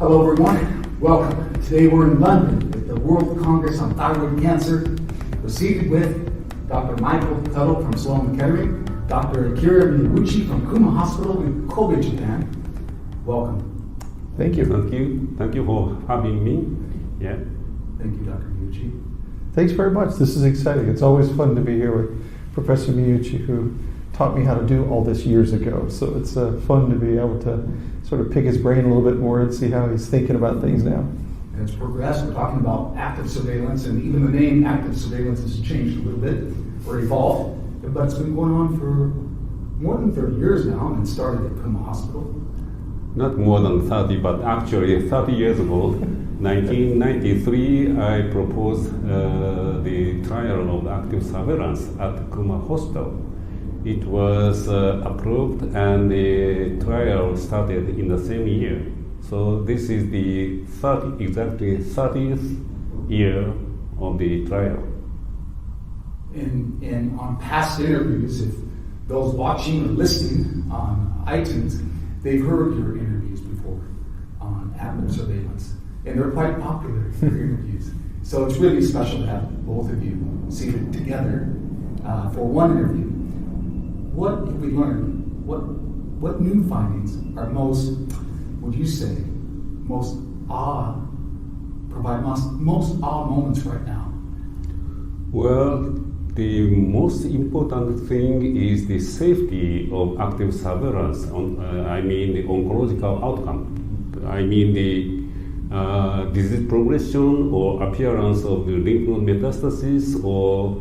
Hello everyone, welcome. Today we're in London at the World Congress on Thyroid Cancer. We're seated with Dr. Michael Tuttle from Sloan Kettering, Dr. Akira Miyauchi from Kuma Hospital in Kobe, Japan. Welcome. Thank you. Thank you for having me. Yeah. Thank you, Dr. Miyauchi. Thanks very much. This is exciting. It's always fun to be here with Professor Miyauchi, who taught me how to do all this years ago. So it's fun to be able to sort of pick his brain a little bit more and see how he's thinking about things now. As progressed, we're talking about active surveillance, and even the name active surveillance has changed a little bit or evolved, but it's been going on for more than 30 years now, and it started at Kuma Hospital. Not more than 30, but actually 30 years ago, 1993, I proposed the trial of active surveillance at Kuma Hospital. It was approved and the trial started in the same year. So this is the exactly 30th year of the trial. And on past interviews, if those watching or listening on iTunes, they've heard your interviews before on active surveillance. And they're quite popular, your interviews. So it's really special to have both of you seated together for one interview. What have we learned? What new findings are most, would you say, most awe moments right now? Well, the most important thing is the safety of active surveillance. I mean the oncological outcome. I mean the disease progression or appearance of the lymph node metastasis or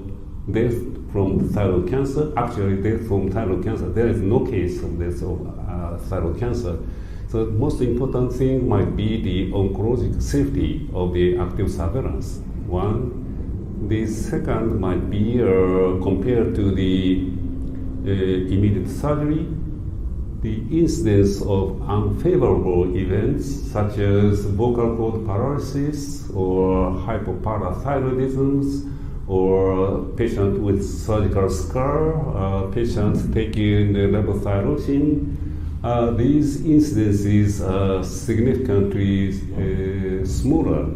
death from thyroid cancer. Actually, death from thyroid cancer. There is no case of death of thyroid cancer. So the most important thing might be the oncologic safety of the active surveillance. One. The second might be compared to the immediate surgery, the incidence of unfavorable events such as vocal cord paralysis or hypoparathyroidism, or patient with surgical scar, patients taking levothyroxine. These incidences are significantly smaller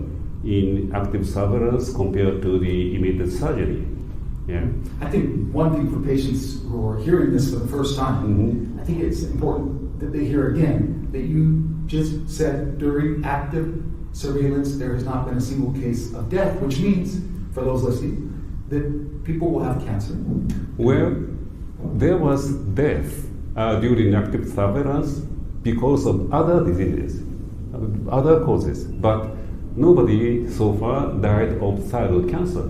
in active surveillance compared to the immediate surgery. Yeah. I think one thing for patients who are hearing this for the first time, I think it's important that they hear again that you just said during active surveillance there has not been a single case of death, which means, for those listening, that people will have cancer. Well, there was death during active surveillance because of other diseases, other causes, but nobody so far died of thyroid cancer.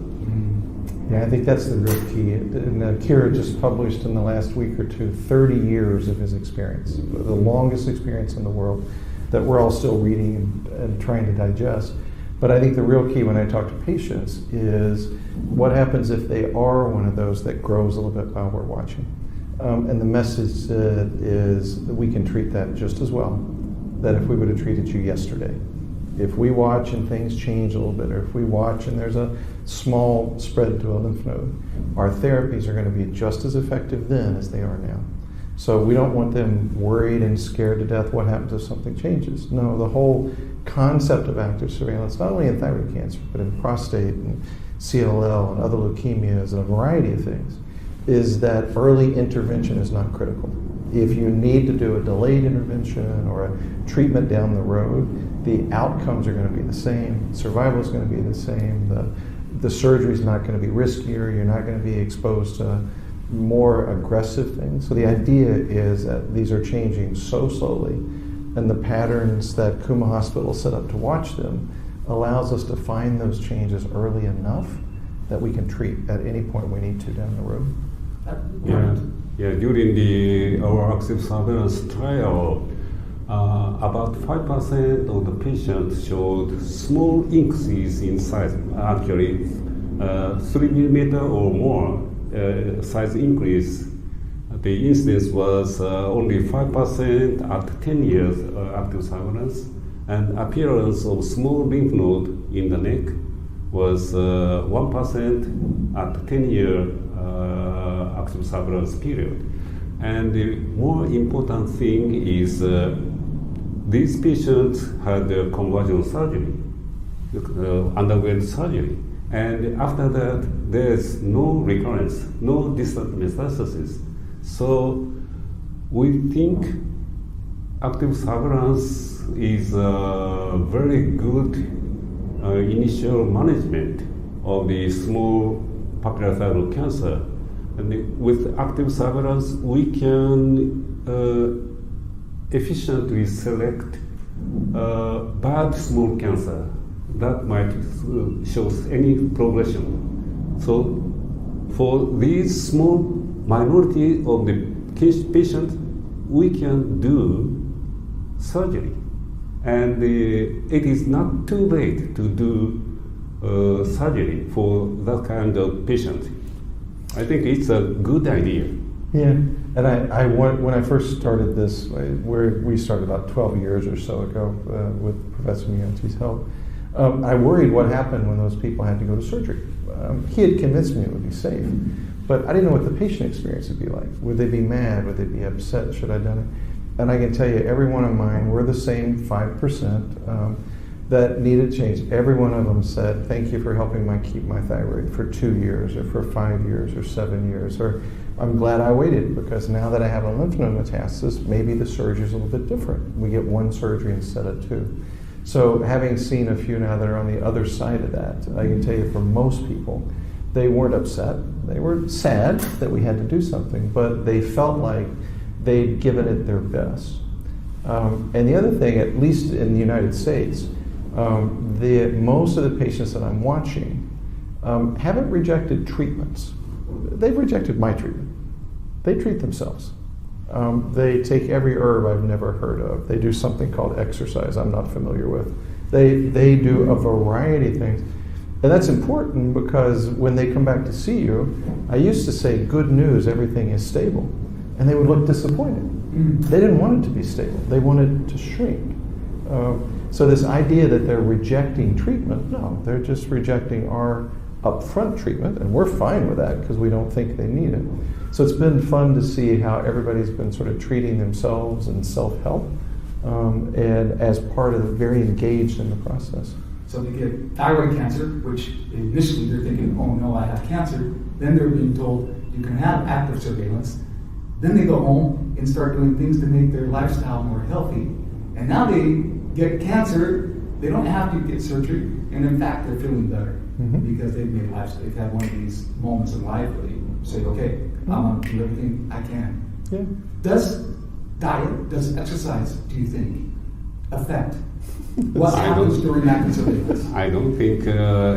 Yeah, I think that's the real key. And Kira just published in the last week or two 30 years of his experience, the longest experience in the world that we're all still reading and trying to digest. But I think the real key when I talk to patients is what happens if they are one of those that grows a little bit while we're watching. And the message is that we can treat that just as well, that if we would have treated you yesterday. If we watch and things change a little bit, or if we watch and there's a small spread to a lymph node, our therapies are going to be just as effective then as they are now. So we don't want them worried and scared to death what happens if something changes. No, the whole concept of active surveillance, not only in thyroid cancer, but in prostate and CLL and other leukemias and a variety of things, is that early intervention is not critical. If you need to do a delayed intervention or a treatment down the road, the outcomes are going to be the same, survival is going to be the same, the surgery is not going to be riskier, you're not going to be exposed to more aggressive things. So the idea is that these are changing so slowly, and the patterns that Kuma Hospital set up to watch them allows us to find those changes early enough that we can treat at any point we need to down the road. Yeah. During our active surveillance trial, about 5% of the patients showed small increases in size, actually 3 millimeter or more size increase. The incidence was only 5% at 10 years active surveillance, and appearance of small lymph node in the neck was 1% at 10-year active surveillance period. And the more important thing is these patients had a conversion surgery, underwent surgery, and after that, there's no recurrence, no distant metastasis. So we think active surveillance is a very good initial management of the small papillary thyroid cancer. And with active surveillance, we can efficiently select bad small cancer that might show any progression. So for these small minority of the patients, we can do surgery. And it is not too late to do surgery for that kind of patient. I think it's a good idea. Yeah, and when I first started this, we started about 12 years or so ago with Professor Mianti's help. I worried what happened when those people had to go to surgery. He had convinced me it would be safe, but I didn't know what the patient experience would be like. Would they be mad? Would they be upset? Should I have done it? And I can tell you, every one of mine were the same 5% that needed change. Every one of them said, thank you for helping me keep my thyroid for 2 years or for 5 years or 7 years, or I'm glad I waited because now that I have a lymph node metastasis, maybe the surgery is a little bit different. We get one surgery instead of 2. So having seen a few now that are on the other side of that, I can tell you for most people, they weren't upset. They were sad that we had to do something, but they felt like they'd given it their best. And the other thing, at least in the United States, most of the patients that I'm watching haven't rejected treatments. They've rejected my treatment. They treat themselves. They take every herb I've never heard of. They do something called exercise I'm not familiar with. They do a variety of things. And that's important because when they come back to see you, I used to say, good news, everything is stable. And they would look disappointed. They didn't want it to be stable. They wanted it to shrink. So this idea that they're rejecting treatment, no, they're just rejecting our upfront treatment, and we're fine with that because we don't think they need it. So it's been fun to see how everybody's been sort of treating themselves and self-help, and as part of very engaged in the process. So they get thyroid cancer, which initially they're thinking, oh no, I have cancer. Then they're being told you can have active surveillance. Then they go home and start doing things to make their lifestyle more healthy. And now they get cancer, they don't have to get surgery, and in fact they're feeling better because they've made they've had one of these moments in life where they say, okay, I want to do everything I can. Yeah. Does diet, does exercise, do you think, affect what happens during active surveillance? I don't think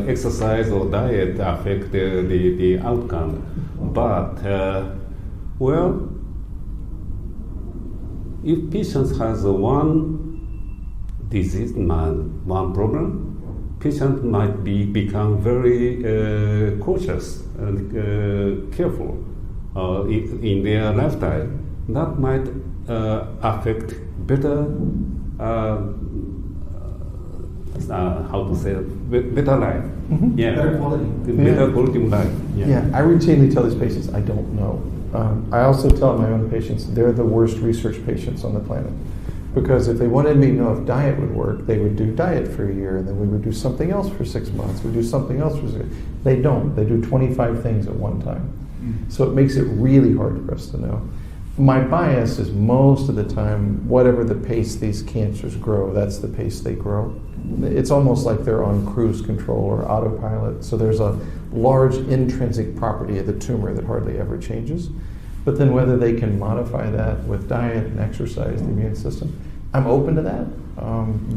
exercise or diet affect the outcome, but well, if patient has one disease, one problem, patient might become very cautious and careful in their lifestyle. That might affect better, how to say it, better life. Yeah, Better quality. Better quality of life. Yeah, I routinely tell these patients, I don't know. I also tell my own patients they're the worst research patients on the planet. Because if they wanted me to know if diet would work, they would do diet for a year, and then we would do something else for 6 months. We'd do something else for 6 months. They don't. They do 25 things at one time. So it makes it really hard for us to know. My bias is most of the time, whatever the pace these cancers grow, that's the pace they grow. It's almost like they're on cruise control or autopilot. So there's a large intrinsic property of the tumor that hardly ever changes. But then whether they can modify that with diet and exercise, the immune system, I'm open to that.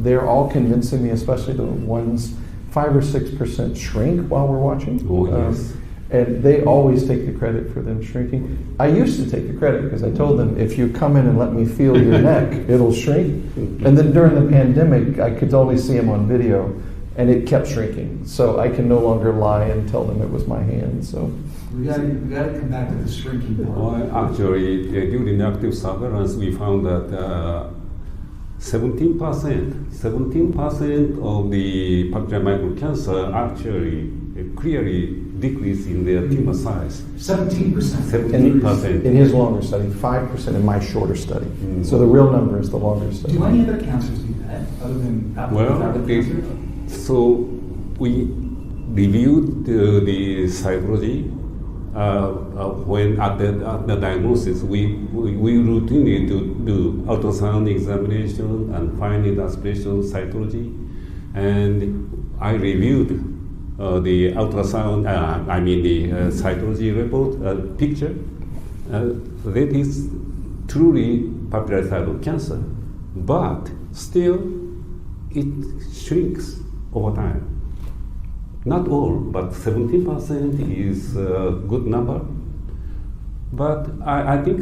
They're all convincing me, especially the ones 5 or 6% shrink while we're watching. Oh, yes. And they always take the credit for them shrinking. I used to take the credit because I told them, if you come in and let me feel your neck, it'll shrink. And then during the pandemic, I could only see them on video, and it kept shrinking. So I can no longer lie and tell them it was my hand. So We got to come back to the shrinking part. Well, actually, during active surveillance, we found that 17% of the papillary microcancer actually clearly decrease in their tumor size. 17%. 17%. In his longer study, 5% in my shorter study. So the real number is the longer study. Do any other cancers do that, other than thyroid cancer? So we reviewed the cytology when at the diagnosis. We routinely do ultrasound examination and fine aspiration cytology, and I reviewed the ultrasound. The cytology report picture. That is truly papillary thyroid cancer, but still it shrinks over time. Not all, but 17% is a good number. But I think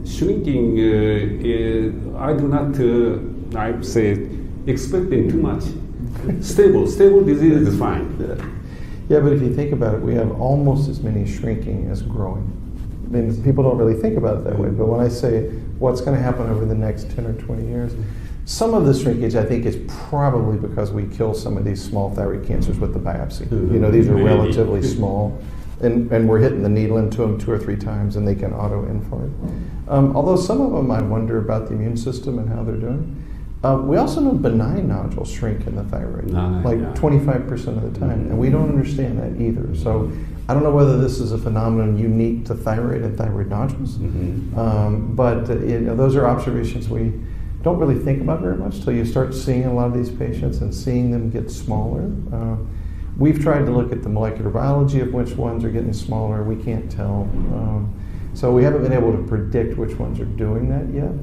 shrinking, I do not, I say, expecting too much. Stable disease is fine. Yeah, but if you think about it, we have almost as many shrinking as growing. I mean, people don't really think about it that way, but when I say what's going to happen over the next 10 or 20 years, some of the shrinkage, I think, is probably because we kill some of these small thyroid cancers with the biopsy. You know, these are relatively small, and we're hitting the needle into them 2 or 3 times, and they can auto-infarct. Although some of them, I wonder about the immune system and how they're doing. We also know benign nodules shrink in the thyroid, 25% of the time, and we don't understand that either. So I don't know whether this is a phenomenon unique to thyroid and thyroid nodules, but those are observations we don't really think about very much till you start seeing a lot of these patients and seeing them get smaller. We've tried to look at the molecular biology of which ones are getting smaller. We can't tell. So we haven't been able to predict which ones are doing that yet.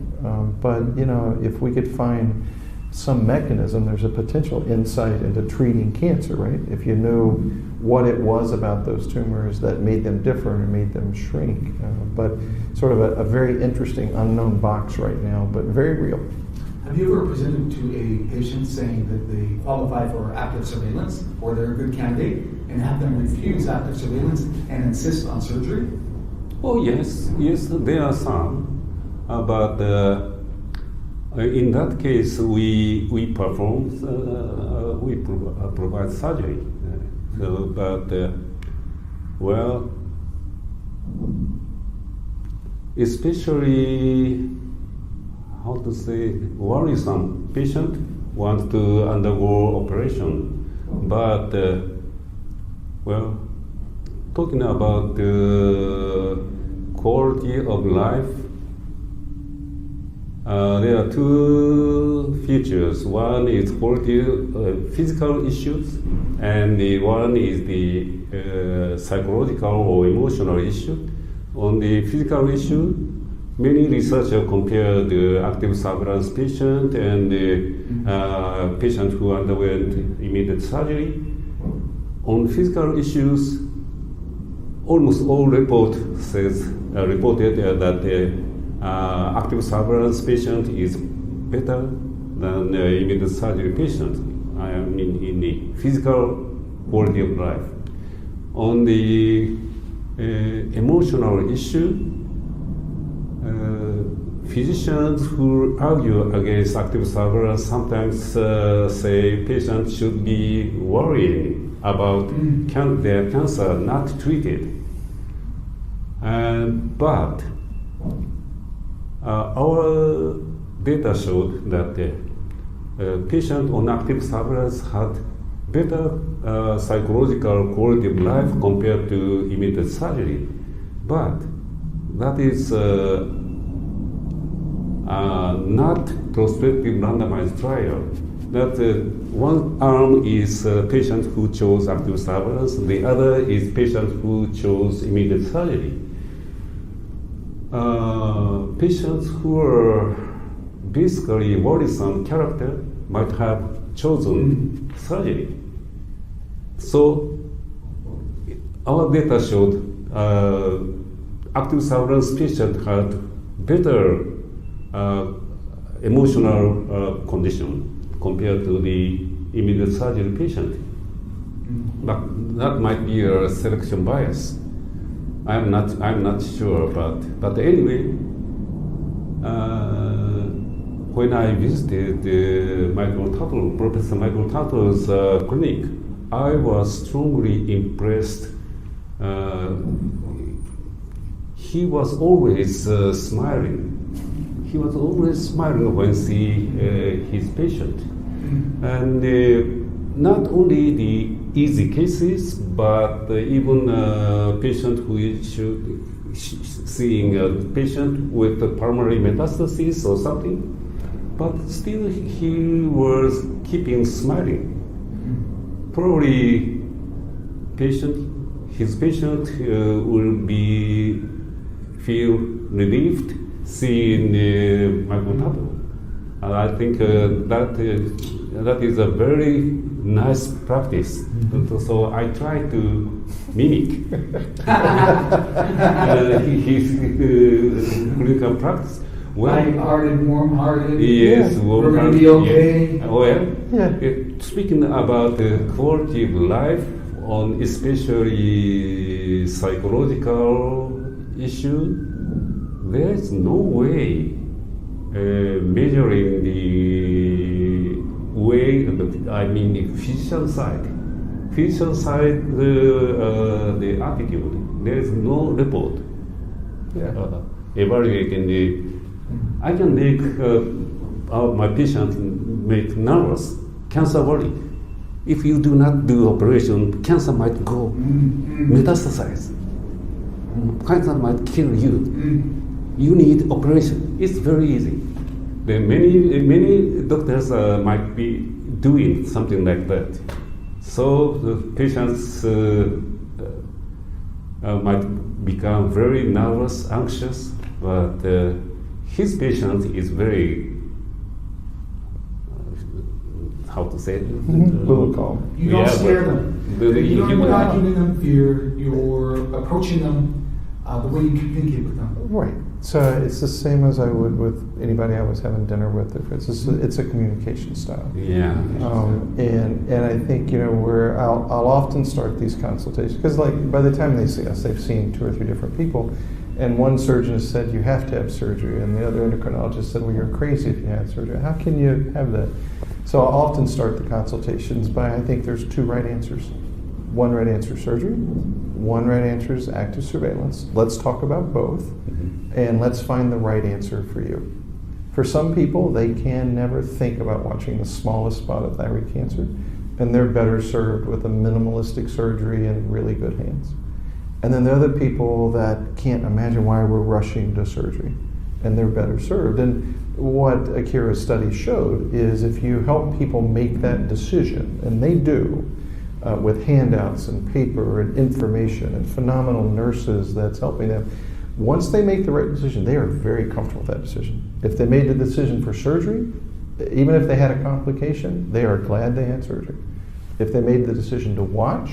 But if we could find some mechanism, there's a potential insight into treating cancer, right? If you knew what it was about those tumors that made them different or made them shrink. But sort of a very interesting unknown box right now, but very real. Have you ever presented to a patient saying that they qualify for active surveillance or they're a good candidate and have them refuse active surveillance and insist on surgery? Oh yes, there are some, but in that case we perform, we provide surgery. Especially, how to say, worrisome patient wants to undergo operation, but talking about the quality of life, there are 2 features. One is quality physical issues, and the one is the psychological or emotional issue. On the physical issue, many researchers compare the active surveillance patient and the patient who underwent immediate surgery. On physical issues, almost all reported that the active surveillance patient is better than the immediate surgery patient. I mean, in the physical quality of life. On the emotional issue, physicians who argue against active surveillance sometimes say patients should be worried about their cancer not treated. But our data showed that patients on active surveillance had better psychological quality of life compared to immediate surgery. But that is not prospective randomized trial. That one arm is patients who chose active surveillance, the other is patients who chose immediate surgery. Patients who are basically worrisome character might have chosen surgery. So our data showed active surveillance patients had better emotional condition compared to the immediate surgery patient. But that might be a selection bias. I'm not sure, but anyway, when I visited Professor Michael Tuttle's clinic, I was strongly impressed. He was always smiling. He was always smiling when see his patient. And not only the easy cases, but even patient who is seeing a patient with a primary metastasis or something, but still he was keeping smiling. Probably his patient will be feel relieved seeing Michael Tuttle. And I think that is a very nice practice. So I try to mimic his clinical practice. Light-hearted, warm-hearted. Yes, we're going to be okay. Yeah. Well, speaking about the quality of life, on especially psychological issue, there is no way measuring the way, the physician side. Physician side, the attitude. There is no report evaluating the. I can make my patient make nervous, cancer worry. If you do not do operation, cancer might go metastasize. Cancer might kill you. You need operation. It's very easy. There many doctors might be doing something like that. So the patients might become very nervous, anxious, but his patient is very, how to say it? Little calm. You don't scare them. You're not giving them fear. You're approaching them the way you communicate with them. Right. So it's the same as I would with anybody I was having dinner with. It's a communication style. Yeah. And I think where I'll often start these consultations because by the time they see us, they've seen 2 or 3 different people, and one surgeon has said you have to have surgery, and the other endocrinologist said, well, you're crazy if you had surgery. How can you have that? So I'll often start the consultations by I think there's 2 right answers. One right answer is surgery. One right answer is active surveillance. Let's talk about both, and let's find the right answer for you. For some people, they can never think about watching the smallest spot of thyroid cancer, and they're better served with a minimalistic surgery in really good hands. And then there are other people that can't imagine why we're rushing to surgery, and they're better served. And what Akira's study showed is if you help people make that decision, and they do, with handouts and paper and information and phenomenal nurses that's helping them. Once they make the right decision, they are very comfortable with that decision. If they made the decision for surgery, even if they had a complication, they are glad they had surgery. If they made the decision to watch,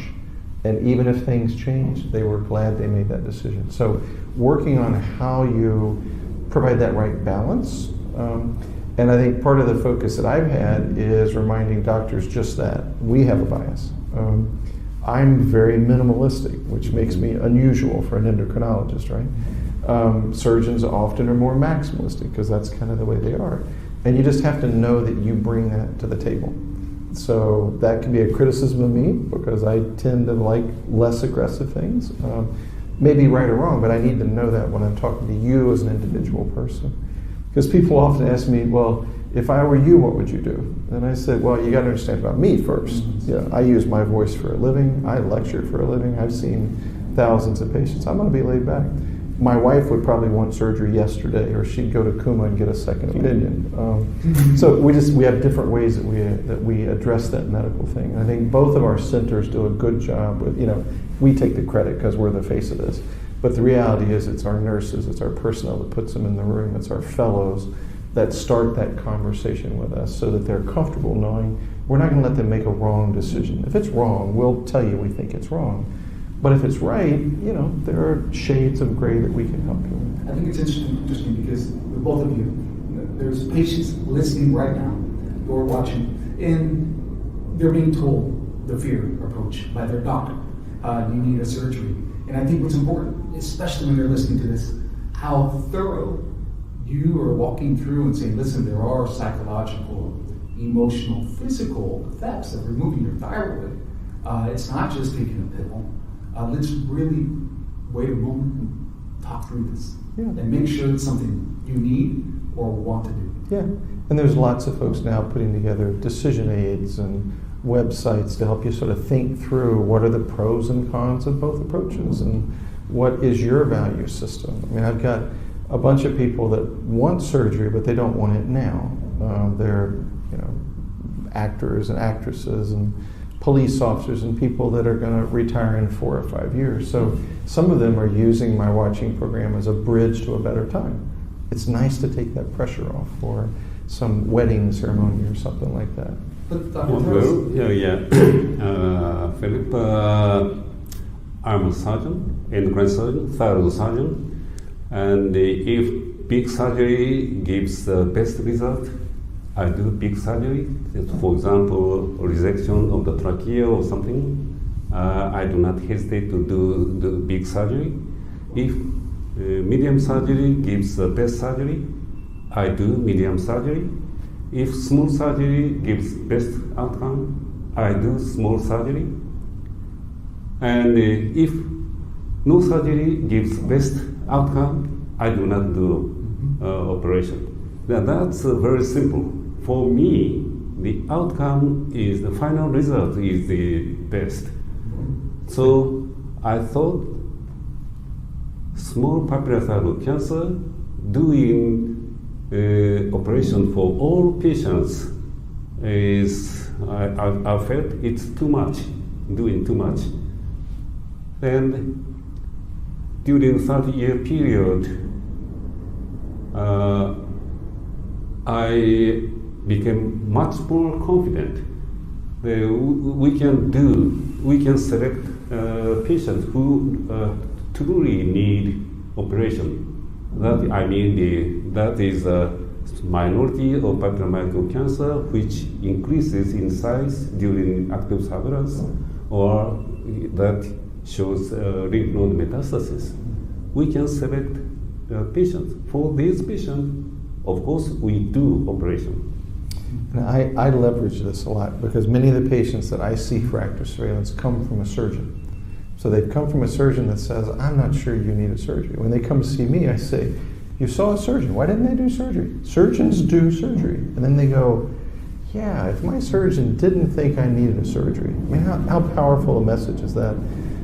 and even if things changed, they were glad they made that decision. So working on how you provide that right balance, and I think part of the focus that I've had is reminding doctors just that. We have a bias. I'm very minimalistic, which makes me unusual for an endocrinologist, right? Surgeons often are more maximalistic because that's kind of the way they are. And you just have to know that you bring that to the table. So that can be a criticism of me because I tend to like less aggressive things. Maybe right or wrong, but I need to know that when I'm talking to you as an individual person. Because people often ask me, well, if I were you, what would you do? And I said, well, you got to understand about me first. Yeah, I use my voice for a living. I lecture for a living. I've seen thousands of patients. I'm going to be laid back. My wife would probably want surgery yesterday, or she'd go to Kuma and get a second opinion. So we have different ways that we address that medical thing. And I think both of our centers do a good job with, we take the credit because we're the face of this. But the reality is it's our nurses, it's our personnel that puts them in the room, it's our fellows that start that conversation with us so that they're comfortable knowing we're not going to let them make a wrong decision. If it's wrong, we'll tell you we think it's wrong. But if it's right, there are shades of gray that we can help you with. I think it's interesting because with both of you, there's patients listening right now who are watching, and they're being told the fear approach by their doctor. You need a surgery. And I think what's important, especially when they're listening to this, how thorough you are walking through and saying, listen, there are psychological, emotional, physical effects of removing your thyroid. It's not just taking a pill. Let's really wait a moment and talk through this. Yeah. And make sure it's something you need or want to do. Yeah, and there's lots of folks now putting together decision aids and websites to help you sort of think through what are the pros and cons of both approaches and what is your value system. I mean, I've got a bunch of people that want surgery, but they don't want it now. They're, actors and actresses and police officers and people that are going to retire in 4 or 5 years. So some of them are using my watching program as a bridge to a better time. It's nice to take that pressure off for some wedding ceremony or something like that. But Philip, I'm a surgeon, endocrine surgeon, thyroid surgeon, and if big surgery gives the best result, I do big surgery. For example, resection of the trachea or something. I do not hesitate to do the big surgery. If medium surgery gives the best surgery, I do medium surgery. If small surgery gives best outcome, I do small surgery. And if no surgery gives best outcome, I do not do operation. Now that's very simple. For me, the outcome is the final result is the best. So I thought small papillary thyroid cancer, doing operation for all patients is, I felt it's too much, doing too much. And during 30-year period, I became much more confident that we can select patients who truly need operation. That is a minority of papillary cancer which increases in size during active surveillance, or that shows lymph node metastasis. We can select patients. For these patients, of course, we do operation. And I leverage this a lot because many of the patients that I see for active surveillance come from a surgeon. So they've come from a surgeon that says, I'm not sure you need a surgery. When they come to see me, I say, you saw a surgeon, why didn't they do surgery? Surgeons do surgery. And then they go, yeah, if my surgeon didn't think I needed a surgery, I mean, how powerful a message is that?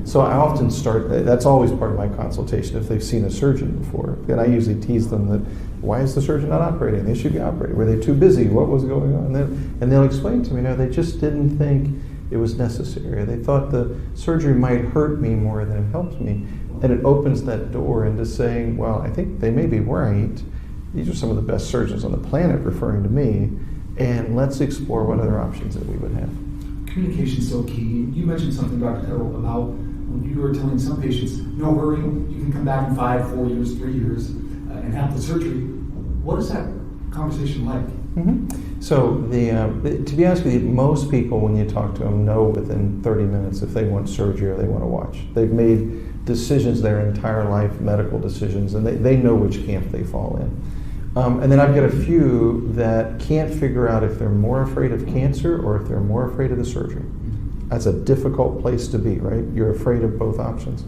So I often start, that's always part of my consultation if they've seen a surgeon before. And I usually tease them that, why is the surgeon not operating? They should be operating. Were they too busy? What was going on? And they'll explain to me, they just didn't think it was necessary. They thought the surgery might hurt me more than it helped me. And it opens that door into saying, well, I think they may be right. These are some of the best surgeons on the planet referring to me. And let's explore what other options that we would have. Communication is so key. You mentioned something, Dr. Kettle, about when you were telling some patients, no hurry, you can come back in 5, 4 years, 3 years, and have the surgery. What is that conversation like? Mm-hmm. So, to be honest with you, most people, when you talk to them, know within 30 minutes if they want surgery or they want to watch. They've made decisions their entire life, medical decisions, and they know which camp they fall in. And then I've got a few that can't figure out if they're more afraid of cancer or if they're more afraid of the surgery. That's a difficult place to be, right? You're afraid of both options.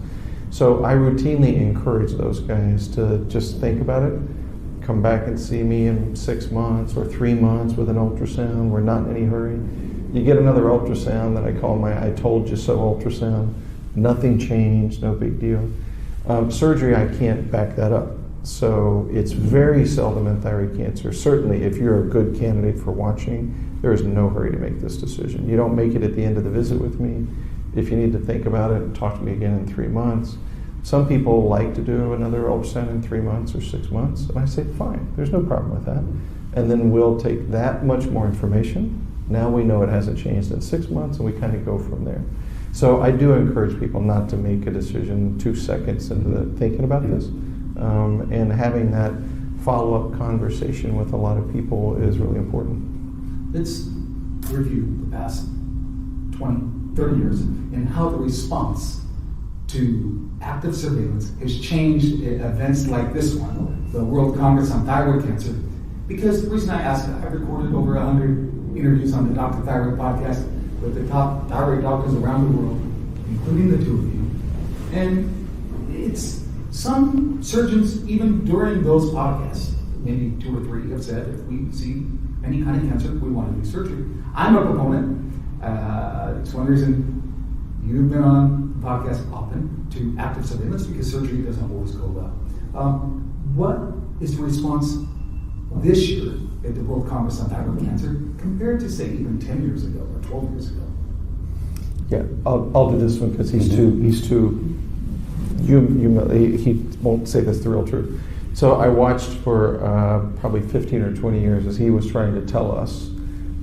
So I routinely encourage those guys to just think about it, come back and see me in 6 months or 3 months with an ultrasound. We're not in any hurry. You get another ultrasound that I call my I told you so ultrasound. Nothing changed, no big deal. Surgery, I can't back that up. So it's very seldom in thyroid cancer. Certainly, if you're a good candidate for watching, there is no hurry to make this decision. You don't make it at the end of the visit with me. If you need to think about it, talk to me again in 3 months. Some people like to do another ultrasound in 3 months or 6 months, and I say, fine, there's no problem with that. And then we'll take that much more information. Now we know it hasn't changed in 6 months, and we kind of go from there. So I do encourage people not to make a decision 2 seconds into thinking about this. And having that follow-up conversation with a lot of people is really important. Let's review the past 20, 30 years and how the response to active surveillance has changed events like this one, the World Congress on Thyroid Cancer. Because the reason I ask, I've recorded over 100 interviews on the Dr. Thyroid podcast with the top thyroid doctors around the world, including the two of you. And it's some surgeons, even during those podcasts, maybe 2 or 3 have said, if we see any kind of cancer, we want to do surgery. I'm a proponent. It's one reason you've been on the podcast often to active surveillance, because surgery doesn't always go well. What is the response this year at the World Congress on Thyroid Cancer compared to, say, even 10 years ago or 12 years ago? Yeah, I'll do this one because he won't say this the real truth. So I watched for probably 15 or 20 years as he was trying to tell us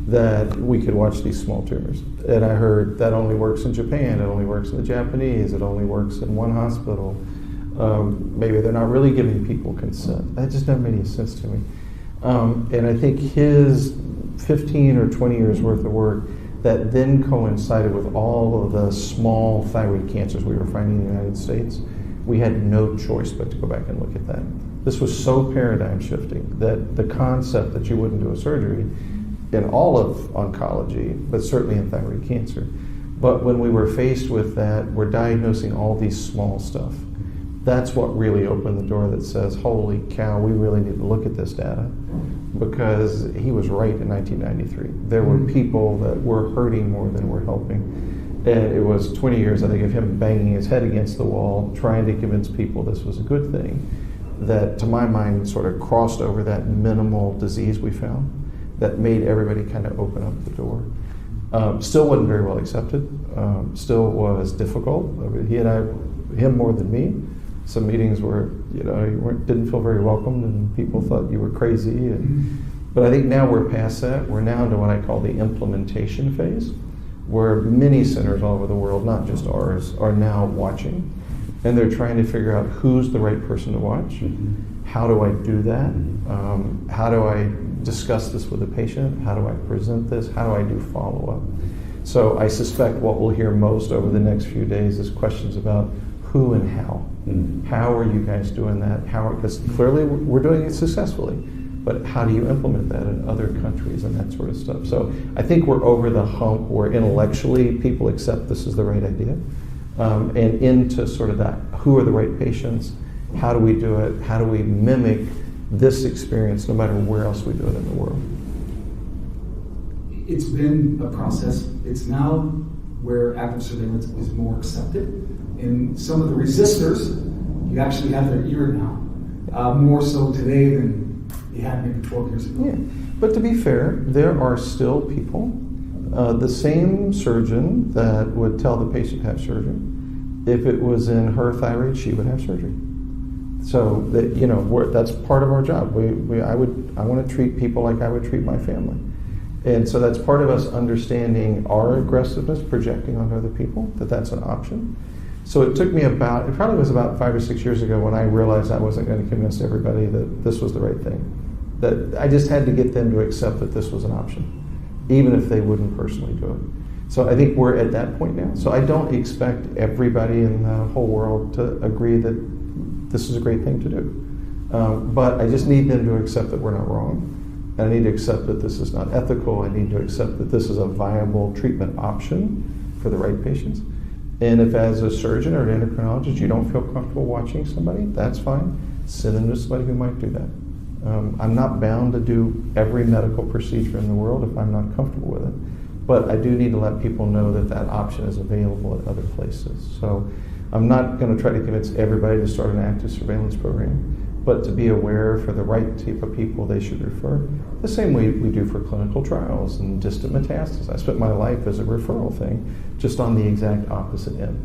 that we could watch these small tumors. And I heard that only works in Japan, it only works in the Japanese, it only works in one hospital. Maybe they're not really giving people consent. That just never made any sense to me. And I think his 15 or 20 years worth of work that then coincided with all of the small thyroid cancers we were finding in the United States, we had no choice but to go back and look at that. This was so paradigm shifting that the concept that you wouldn't do a surgery in all of oncology, but certainly in thyroid cancer. But when we were faced with that, we're diagnosing all these small stuff. That's what really opened the door that says, holy cow, we really need to look at this data, because he was right in 1993. There were people that were hurting more than were helping. And it was 20 years, I think, of him banging his head against the wall, trying to convince people this was a good thing, that to my mind sort of crossed over that minimal disease we found, that made everybody kind of open up the door. Still wasn't very well accepted, still was difficult. I mean, him more than me. Some meetings where you didn't feel very welcomed, and people thought you were crazy. But I think now we're past that. We're now into what I call the implementation phase, where many centers all over the world, not just ours, are now watching, and they're trying to figure out who's the right person to watch. How do I do that? How do I discuss this with the patient? How do I present this? How do I do follow-up? So I suspect what we'll hear most over the next few days is questions about who and how. How are you guys doing that? Because clearly we're doing it successfully, but how do you implement that in other countries and that sort of stuff? So I think we're over the hump where intellectually people accept this is the right idea, and into sort of that, who are the right patients? How do we do it? How do we mimic this experience no matter where else we do it in the world? It's been a process. It's now where active surveillance is more accepted. And some of the resistors, you actually have their ear now, more so today than you had maybe 12 years ago. Yeah, but to be fair, there are still people, the same surgeon that would tell the patient to have surgery, if it was in her thyroid, she would have surgery. So that that's part of our job. I want to treat people like I would treat my family, and so that's part of us understanding our aggressiveness, projecting onto other people that's an option. So it took me it probably was about 5 or 6 years ago when I realized I wasn't going to convince everybody that this was the right thing. That I just had to get them to accept that this was an option, even if they wouldn't personally do it. So I think we're at that point now. So I don't expect everybody in the whole world to agree that this is a great thing to do. But I just need them to accept that we're not wrong. And I need to accept that this is not ethical. I need to accept that this is a viable treatment option for the right patients. And if as a surgeon or an endocrinologist you don't feel comfortable watching somebody, that's fine. Send them to somebody who might do that. I'm not bound to do every medical procedure in the world if I'm not comfortable with it. But I do need to let people know that that option is available at other places. So I'm not going to try to convince everybody to start an active surveillance program, but to be aware for the right type of people they should refer, the same way we do for clinical trials and distant metastasis. I spent my life as a referral thing, just on the exact opposite end.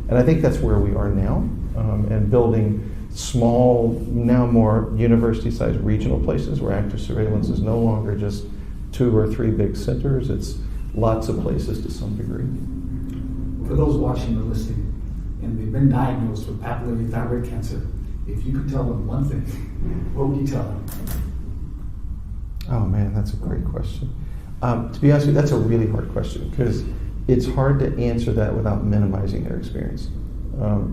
And I think that's where we are now, and building small, now more university-sized regional places where active surveillance is no longer just 2 or 3 big centers, it's lots of places to some degree. For those watching or listening, and they've been diagnosed with papillary thyroid cancer, if you could tell them one thing, what would you tell them? Oh man, that's a great question. To be honest with you, that's a really hard question because it's hard to answer that without minimizing their experience.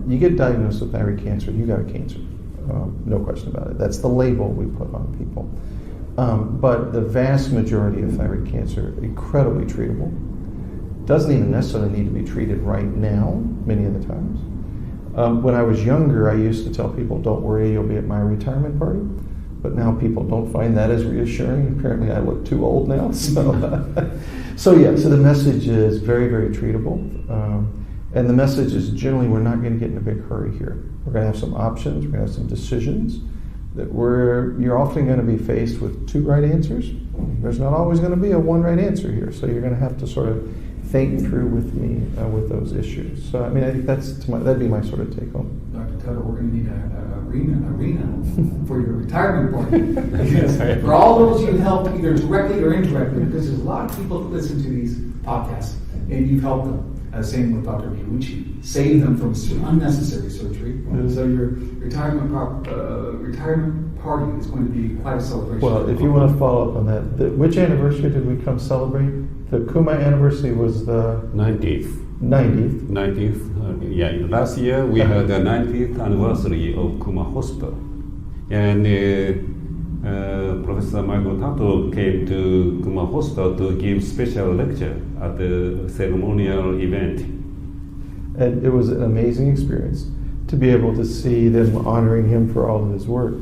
You get diagnosed with thyroid cancer, you got a cancer. No question about it. That's the label we put on people. But the vast majority of thyroid cancer, incredibly treatable. Doesn't even necessarily need to be treated right now, many of the times. When I was younger, I used to tell people, don't worry, you'll be at my retirement party. But now people don't find that as reassuring. Apparently I look too old now. So the message is very, very treatable. And the message is generally we're not going to get in a big hurry here. We're going to have some options, we're going to have some decisions that you're often going to be faced with two right answers. There's not always going to be a one right answer here. So you're going to have to sort of think through with me with those issues. So I mean, I think that'd be my sort of take home. Dr. Tuttle, we're going to need an arena for your retirement party. Because for all those you helped, either directly or indirectly, because there's a lot of people that listen to these podcasts, and you've helped them. Same with Dr. Miyuchi. Save them from unnecessary surgery. So your retirement party is going to be quite a celebration. Well, if you want to follow up on that, which anniversary did we come celebrate? The Kuma anniversary was the 90th. 90th. 90th. Last year we had the 90th anniversary of Kuma Hospital, and Professor Michael Tato came to Kuma Hospital to give special lecture at the ceremonial event. And it was an amazing experience to be able to see them honoring him for all of his work,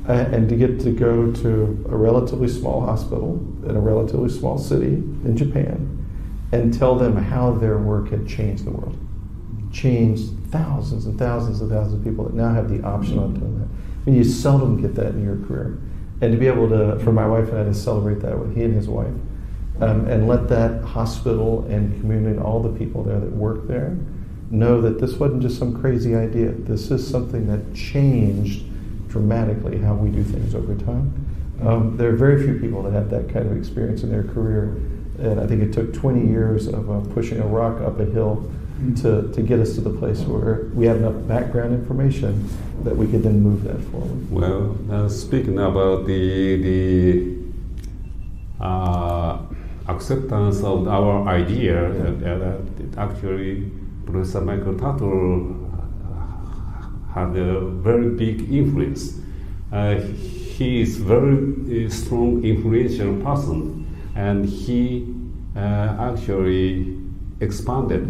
and to get to go to a relatively small hospital in a relatively small city in Japan and tell them how their work had changed the world. Changed thousands and thousands and thousands of people that now have the option of doing that. I mean, you seldom get that in your career. And to be able to, for my wife and I to celebrate that with he and his wife, and let that hospital and community and all the people there that work there know that this wasn't just some crazy idea. This is something that changed dramatically how we do things over time. There are very few people that have that kind of experience in their career, and I think it took 20 years of pushing a rock up a hill to get us to the place where we have enough background information that we could then move that forward. Well, speaking about the acceptance of our idea, actually Professor Michael Tato had a very big influence. He is very strong, influential person, and he actually expanded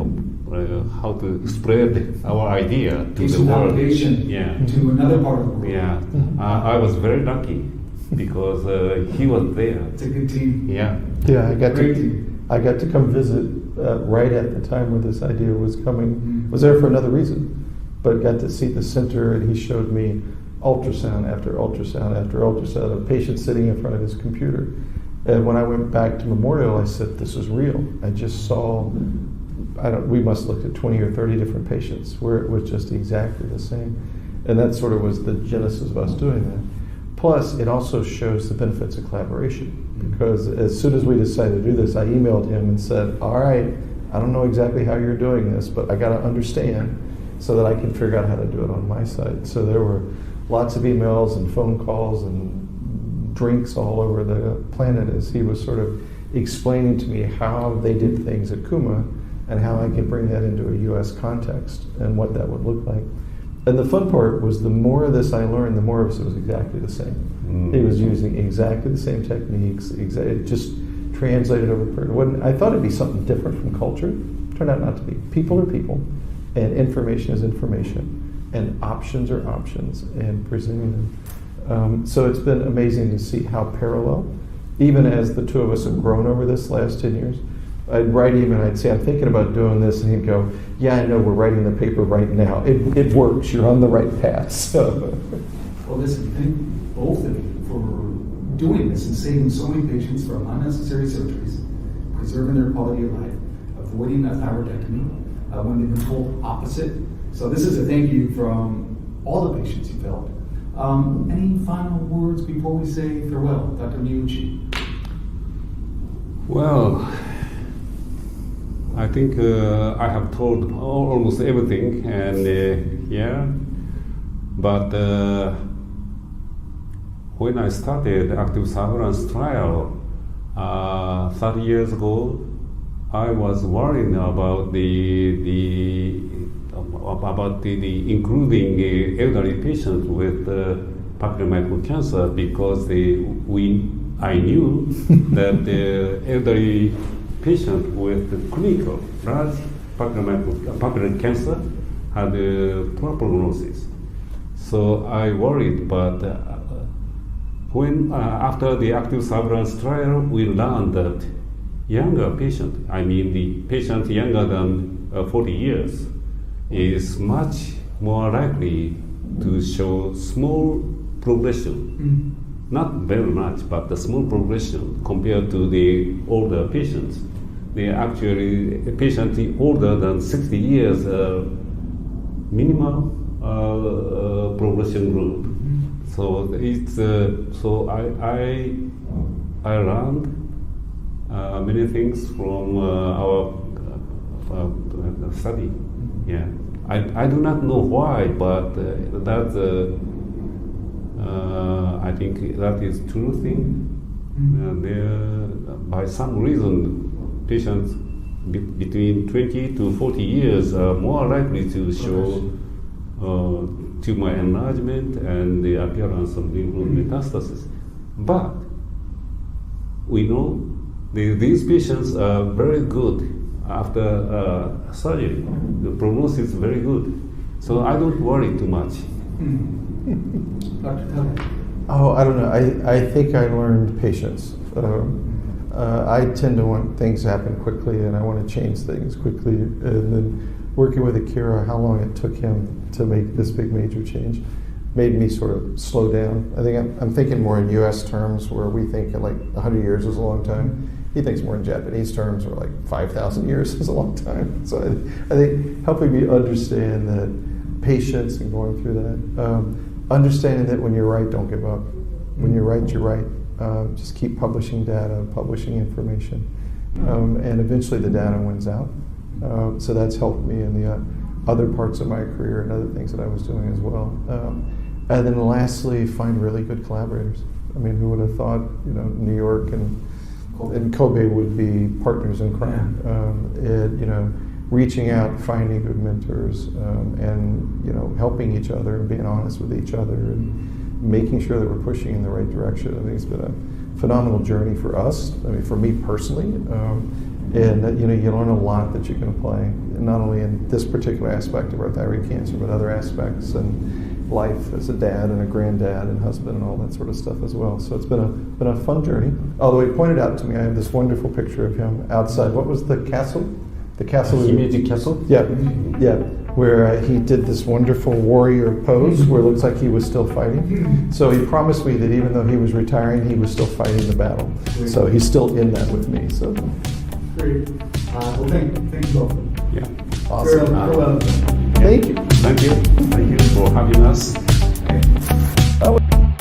how to spread our idea to the world. Validation to another part of the world. Yeah, I was very lucky because he was there. It's a good team. Yeah. Yeah, I got to come visit right at the time where this idea was coming. Was there for another reason, but got to see the center, and he showed me ultrasound after ultrasound after ultrasound of patients sitting in front of his computer. And when I went back to Memorial, I said, "This is real." I just saw. We must have looked at 20 or 30 different patients where it was just exactly the same, and that sort of was the genesis of us doing that. Plus, it also shows the benefits of collaboration, because as soon as we decided to do this, I emailed him and said, all right, I don't know exactly how you're doing this, but I got to understand so that I can figure out how to do it on my side. So there were lots of emails and phone calls and drinks all over the planet as he was sort of explaining to me how they did things at Kuma and how I could bring that into a U.S. context and what that would look like. And the fun part was the more of this I learned, the more of it was exactly the same. He was using exactly the same techniques. It just translated over. I thought it'd be something different from culture. Turned out not to be. People are people, and information is information, and options are options, and presenting them. So it's been amazing to see how parallel, even as the two of us have grown over this last 10 years, I'd write him and I'd say, I'm thinking about doing this, and he'd go, yeah, I know, we're writing the paper right now. It works, you're on the right path. So. Well, listen, thank both of you for doing this and saving so many patients from unnecessary surgeries, preserving their quality of life, avoiding a thyroidectomy when they've been told opposite. So this is a thank you from all the patients you've helped. Any final words before we say farewell, Dr. Miyuchi? Well, I think I have told almost everything, and but when I started active surveillance trial 30 years ago, I was worried about about the including elderly patients with papillary cancer because I knew that the elderly patient with clinical large papillary cancer had a poor prognosis. So I worried, but when after the active surveillance trial, we learned that younger patient, I mean the patient younger than 40 years, is much more likely to show small progression. Not very much, but the small progression compared to the older patients. They actually, a patient older than 60 years, minimal progression group. So it's so I learned many things from our study. Yeah, I do not know why, but that's I think that is true thing. By some reason, patients between 20 to 40 years are more likely to show tumor enlargement and the appearance of lymph node metastasis. But we know these patients are very good after surgery. The prognosis is very good. So I don't worry too much. Dr. Tucker. Oh, I don't know. I think I learned patience. I tend to want things to happen quickly, and I want to change things quickly. And then working with Akira, how long it took him to make this big major change made me sort of slow down. I think I'm thinking more in U.S. terms, where we think like 100 years is a long time. He thinks more in Japanese terms, where like 5,000 years is a long time. So I think helping me understand that patience and going through that, understanding that when you're right, don't give up. When you're right, you're right. Just keep publishing data, publishing information, and eventually the data wins out. So that's helped me in the other parts of my career and other things that I was doing as well. And then lastly, find really good collaborators. I mean, who would have thought, New York and Kobe would be partners in crime? Reaching out, finding good mentors, and helping each other and being honest with each other and making sure that we're pushing in the right direction. I think it's been a phenomenal journey for us. I mean, for me personally, and you learn a lot that you can apply, not only in this particular aspect of our thyroid cancer, but other aspects and life as a dad and a granddad and husband and all that sort of stuff as well. So it's been a fun journey. Although he pointed out to me, I have this wonderful picture of him outside. What was the castle? The castle. Himeji Castle? Yeah, where he did this wonderful warrior pose where it looks like he was still fighting. So he promised me that even though he was retiring, he was still fighting the battle. So he's still in that with me. So Great. Well, thank you both. Yeah. awesome. Very well. Thank you. Thank you for having us. Oh.